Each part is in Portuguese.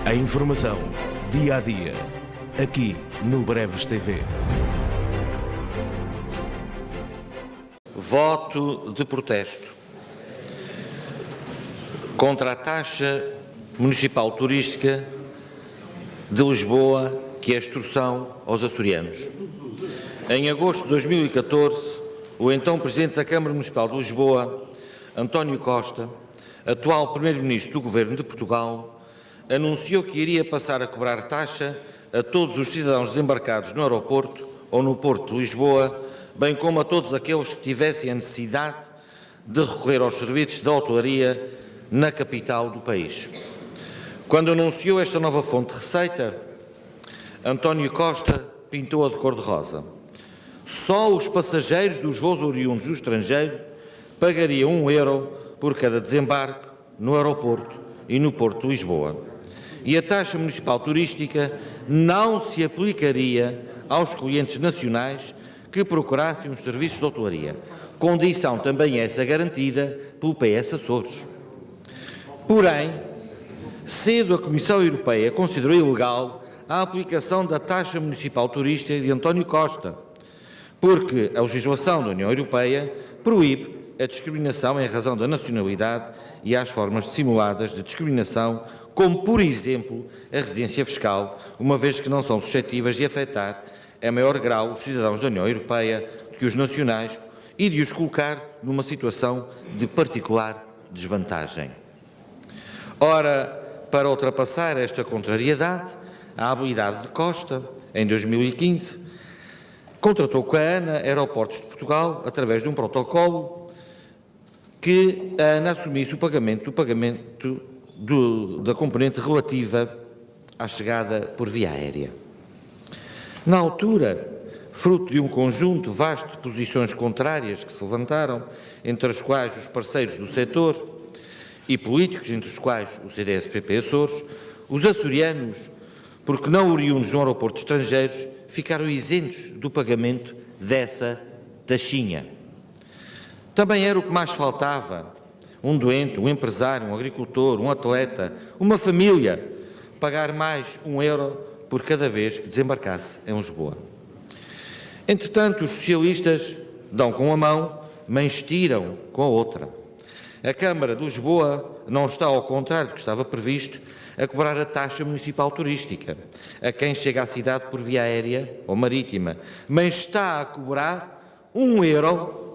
A informação, dia a dia, aqui no Breves TV. Voto de protesto contra a taxa municipal turística de Lisboa, que é extorsão aos açorianos. Em agosto de 2014, o então Presidente da Câmara Municipal de Lisboa, António Costa, atual Primeiro-Ministro do Governo de Portugal, anunciou que iria passar a cobrar taxa a todos os cidadãos desembarcados no aeroporto ou no Porto de Lisboa, bem como a todos aqueles que tivessem a necessidade de recorrer aos serviços da hotelaria na capital do país. Quando anunciou esta nova fonte de receita, António Costa pintou-a de cor-de-rosa. Só os passageiros dos voos oriundos do estrangeiro pagariam €1 por cada desembarque no aeroporto e no Porto de Lisboa. E a taxa municipal turística não se aplicaria aos clientes nacionais que procurassem os serviços de hotelaria, condição também essa garantida pelo PS Açores. Porém, cedo a Comissão Europeia considerou ilegal a aplicação da taxa municipal turística de António Costa, porque a legislação da União Europeia proíbe a discriminação em razão da nacionalidade e às formas dissimuladas de discriminação, como, por exemplo, a residência fiscal, uma vez que não são suscetíveis de afetar a maior grau os cidadãos da União Europeia do que os nacionais e de os colocar numa situação de particular desvantagem. Ora, para ultrapassar esta contrariedade, a habilidade de Costa, em 2015, contratou com a ANA Aeroportos de Portugal, através de um protocolo, que a ANA assumisse o pagamento da componente relativa à chegada por via aérea. Na altura, fruto de um conjunto vasto de posições contrárias que se levantaram, entre as quais os parceiros do setor e políticos, entre os quais o CDS-PP Açores, os açorianos, porque não oriundos de um aeroporto estrangeiros, ficaram isentos do pagamento dessa taxinha. Também era o que mais faltava: um doente, um empresário, um agricultor, um atleta, uma família, pagar mais €1 por cada vez que desembarcasse em Lisboa. Entretanto, os socialistas dão com a mão, mas tiram com a outra. A Câmara de Lisboa não está, ao contrário do que estava previsto, a cobrar a taxa municipal turística a quem chega à cidade por via aérea ou marítima, mas está a cobrar €1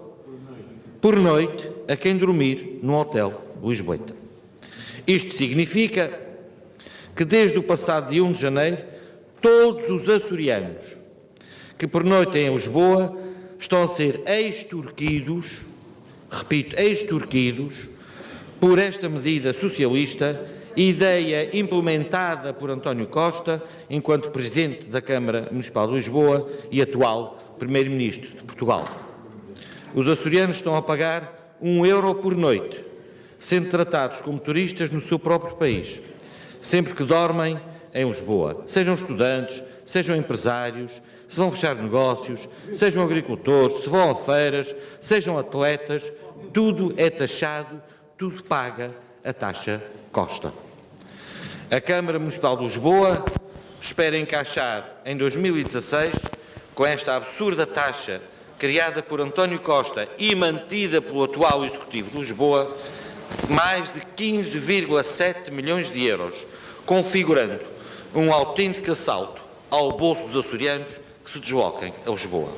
por noite a quem dormir no hotel Lisboeta. Isto significa que desde o passado dia 1 de janeiro, todos os açorianos que pernoitem em Lisboa estão a ser extorquidos, repito, extorquidos, por esta medida socialista, ideia implementada por António Costa, enquanto Presidente da Câmara Municipal de Lisboa e atual Primeiro-Ministro de Portugal. Os açorianos estão a pagar €1 por noite, sendo tratados como turistas no seu próprio país, sempre que dormem em Lisboa. Sejam estudantes, sejam empresários, se vão fechar negócios, sejam agricultores, se vão a feiras, sejam atletas, tudo é taxado, tudo paga a taxa Costa. A Câmara Municipal de Lisboa espera encaixar em 2016, com esta absurda taxa criada por António Costa e mantida pelo atual Executivo de Lisboa, mais de 15,7 milhões de euros, configurando um autêntico assalto ao bolso dos açorianos que se desloquem a Lisboa.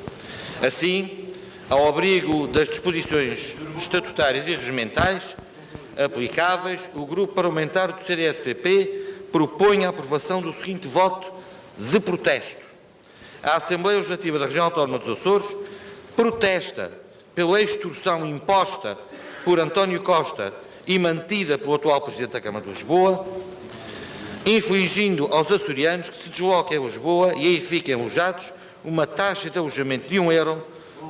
Assim, ao abrigo das disposições estatutárias e regimentais aplicáveis, o Grupo Parlamentar do CDS-PP propõe a aprovação do seguinte voto de protesto. A Assembleia Legislativa da Região Autónoma dos Açores protesta pela extorsão imposta por António Costa e mantida pelo atual Presidente da Câmara de Lisboa, infligindo aos açorianos que se desloquem a Lisboa e aí fiquem alojados uma taxa de alojamento de €1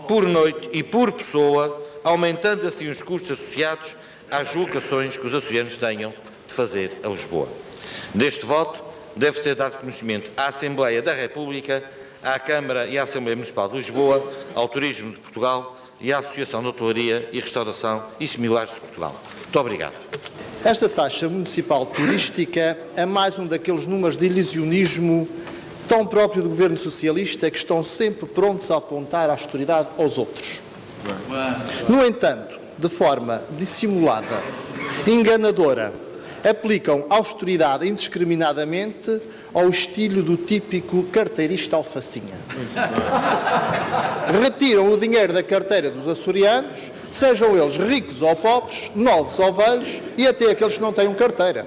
por noite e por pessoa, aumentando assim os custos associados às deslocações que os açorianos tenham de fazer a Lisboa. Deste voto deve ser dado conhecimento à Assembleia da República, à Câmara e à Assembleia Municipal de Lisboa, ao Turismo de Portugal, e à Associação de Hotelaria e Restauração e Similares de Portugal. Muito obrigado. Esta taxa municipal turística é mais um daqueles números de ilusionismo tão próprio do governo socialista, que estão sempre prontos a apontar a austeridade aos outros. No entanto, de forma dissimulada, enganadora, aplicam austeridade indiscriminadamente ao estilo do típico carteirista alfacinha. Retiram o dinheiro da carteira dos açorianos, sejam eles ricos ou pobres, novos ou velhos, e até aqueles que não têm carteira.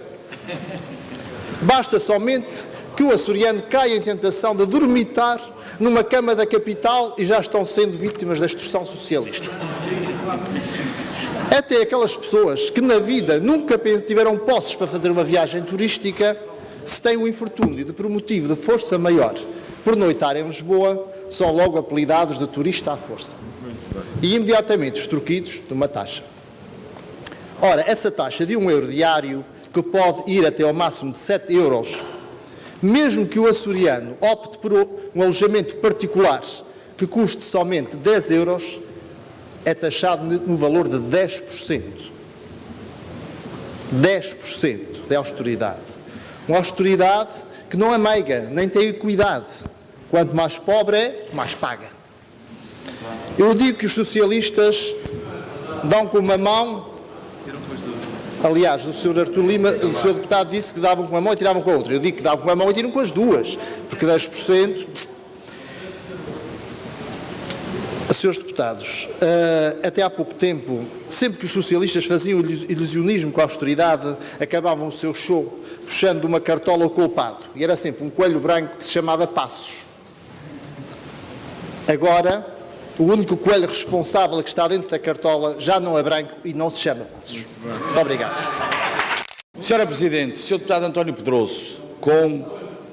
Basta somente que o açoriano caia em tentação de dormitar numa cama da capital e já estão sendo vítimas da extorsão socialista. Até aquelas pessoas que na vida nunca tiveram posses para fazer uma viagem turística, se têm o infortúnio de, por motivo de força maior, por noitar em Lisboa, são logo apelidados de turista à força. E imediatamente extorquidos de uma taxa. Ora, essa taxa de €1 diário, que pode ir até ao máximo de 7 euros, mesmo que o açoriano opte por um alojamento particular que custe somente 10 euros, é taxado no valor de 10%. 10% de austeridade. Uma austeridade que não é meiga, nem tem equidade. Quanto mais pobre é, mais paga. Eu digo que os socialistas dão com uma mão. Aliás, o Sr. Artur Lima, o Sr. Deputado, disse que davam com uma mão e tiravam com a outra. Eu digo que davam com uma mão e tiram com as duas, porque 10%... Senhores Deputados, até há pouco tempo, sempre que os socialistas faziam ilusionismo com a austeridade, acabavam o seu show puxando de uma cartola o culpado. E era sempre um coelho branco que se chamava Passos. Agora, o único coelho responsável que está dentro da cartola já não é branco e não se chama Passos. Muito obrigado. Senhora Presidente, Sr. Deputado António Pedroso, com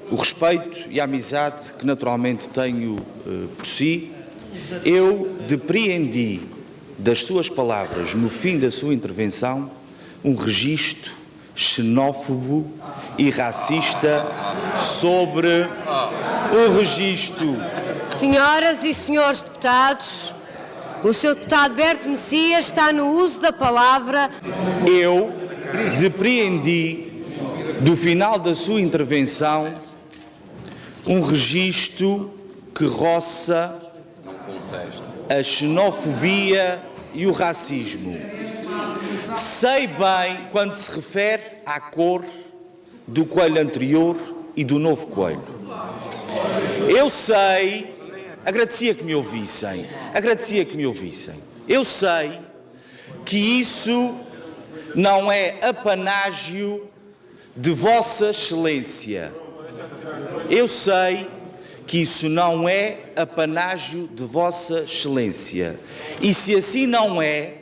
o respeito e a amizade que naturalmente tenho por si, eu depreendi das suas palavras, no fim da sua intervenção, um registro xenófobo e racista sobre o registro. Senhoras e senhores deputados, o Sr. Deputado Berto Messias está no uso da palavra. Eu depreendi do final da sua intervenção um registro que roça a xenofobia e o racismo. Sei bem quando se refere à cor do coelho anterior e do novo coelho. Eu sei, agradecia que me ouvissem. Eu sei que isso não é apanágio de Vossa Excelência. Eu sei que isso não é apanágio de Vossa Excelência. E se assim não é,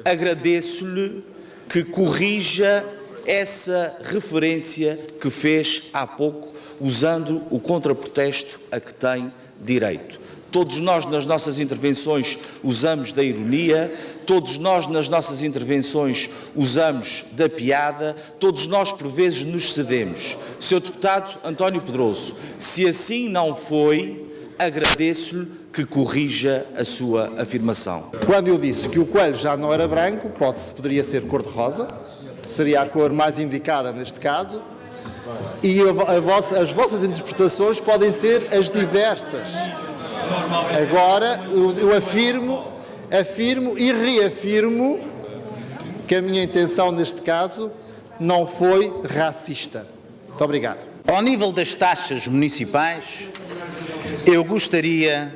agradeço-lhe que corrija essa referência que fez há pouco, usando o contraprotesto a que tem direito. Todos nós, nas nossas intervenções, usamos da ironia, todos nós, nas nossas intervenções, usamos da piada, todos nós, por vezes, nos cedemos. Sr. Deputado António Pedroso, se assim não foi, agradeço-lhe que corrija a sua afirmação. Quando eu disse que o coelho já não era branco, poderia ser cor-de-rosa, seria a cor mais indicada neste caso, e as vossas interpretações podem ser as diversas. Agora, eu afirmo e reafirmo que a minha intenção neste caso não foi racista. Muito obrigado. Ao nível das taxas municipais, eu gostaria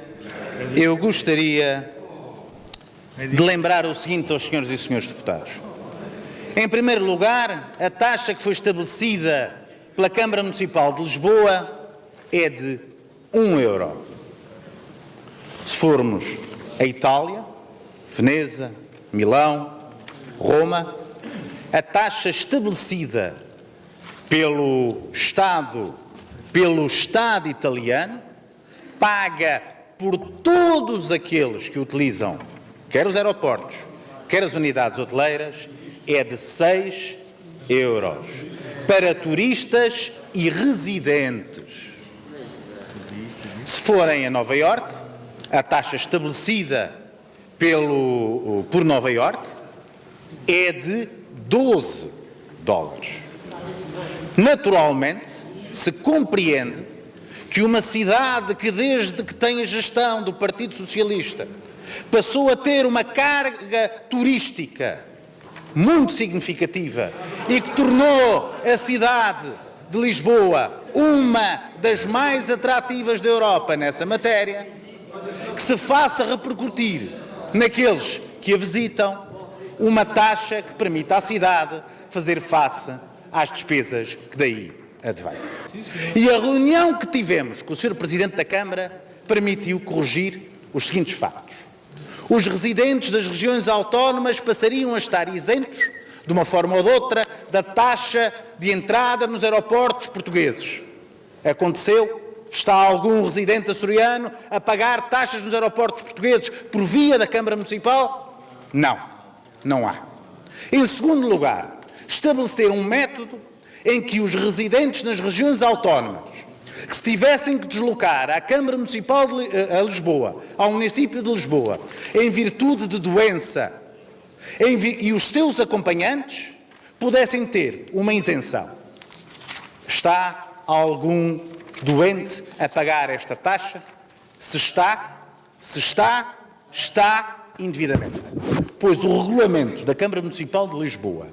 de lembrar o seguinte aos senhores e senhores deputados. Em primeiro lugar, a taxa que foi estabelecida pela Câmara Municipal de Lisboa é de €1. Se formos a Itália, Veneza, Milão, Roma, a taxa estabelecida pelo Estado italiano, paga por todos aqueles que utilizam, quer os aeroportos, quer as unidades hoteleiras, é de €6 para turistas e residentes. Se forem a Nova Iorque, a taxa estabelecida por Nova Iorque é de 12 dólares. Naturalmente, se compreende que uma cidade que desde que tem a gestão do Partido Socialista passou a ter uma carga turística muito significativa e que tornou a cidade de Lisboa uma das mais atrativas da Europa nessa matéria, que se faça repercutir naqueles que a visitam uma taxa que permita à cidade fazer face às despesas que daí advêm. E a reunião que tivemos com o Sr. Presidente da Câmara permitiu corrigir os seguintes factos. Os residentes das regiões autónomas passariam a estar isentos, de uma forma ou de outra, da taxa de entrada nos aeroportos portugueses. Aconteceu? Está algum residente açoriano a pagar taxas nos aeroportos portugueses por via da Câmara Municipal? Não, não há. Em segundo lugar, estabelecer um método em que os residentes nas regiões autónomas que se tivessem que deslocar à Câmara Municipal de Lisboa, ao município de Lisboa, em virtude de doença, e os seus acompanhantes pudessem ter uma isenção. Está algum doente a pagar esta taxa? Se está, está indevidamente. Pois o regulamento da Câmara Municipal de Lisboa,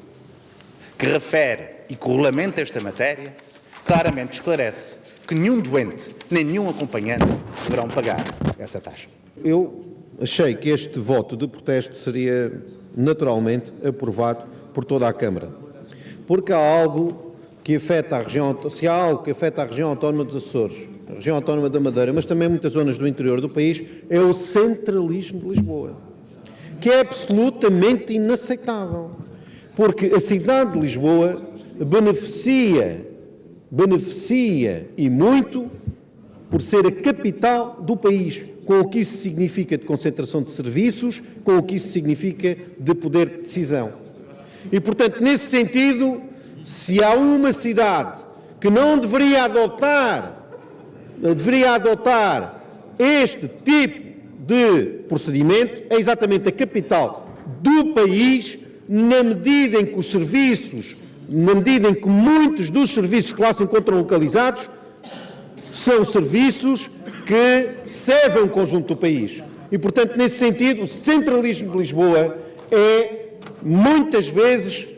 que refere e que regulamenta esta matéria, claramente esclarece que nenhum doente, nem nenhum acompanhante deverão pagar essa taxa. Eu achei que este voto de protesto seria naturalmente aprovado por toda a Câmara, porque há algo que afeta a região, se há algo que afeta a região autónoma dos Açores, a região autónoma da Madeira, mas também muitas zonas do interior do país, é o centralismo de Lisboa, que é absolutamente inaceitável, porque a cidade de Lisboa beneficia e muito por ser a capital do país, com o que isso significa de concentração de serviços, com o que isso significa de poder de decisão. E, portanto, nesse sentido, se há uma cidade que não deveria adotar este tipo de procedimento, é exatamente a capital do país, na medida em que os serviços, na medida em que muitos dos serviços que lá se encontram localizados são serviços que servem o conjunto do país. E, portanto, nesse sentido, o centralismo de Lisboa é, muitas vezes,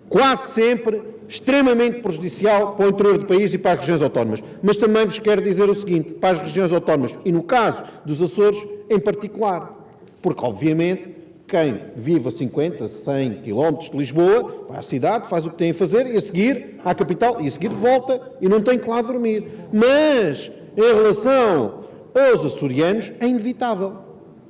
quase sempre, extremamente prejudicial para o interior do país e para as regiões autónomas. Mas também vos quero dizer o seguinte, para as regiões autónomas, e no caso dos Açores em particular, porque, obviamente, quem vive a 50, 100 quilómetros de Lisboa, vai à cidade, faz o que tem a fazer e a seguir à capital, e a seguir volta e não tem que lá dormir. Mas, em relação aos açorianos, é inevitável.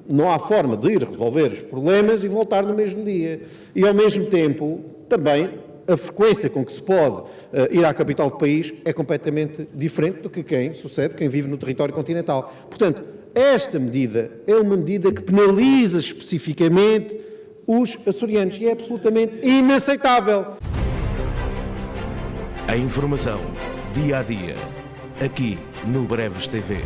Não há forma de ir resolver os problemas e voltar no mesmo dia. E, ao mesmo tempo, também, a frequência com que se pode ir à capital do país é completamente diferente do que quem vive no território continental. Portanto, esta medida é uma medida que penaliza especificamente os açorianos e é absolutamente inaceitável. A informação, dia a dia, aqui no Breves TV.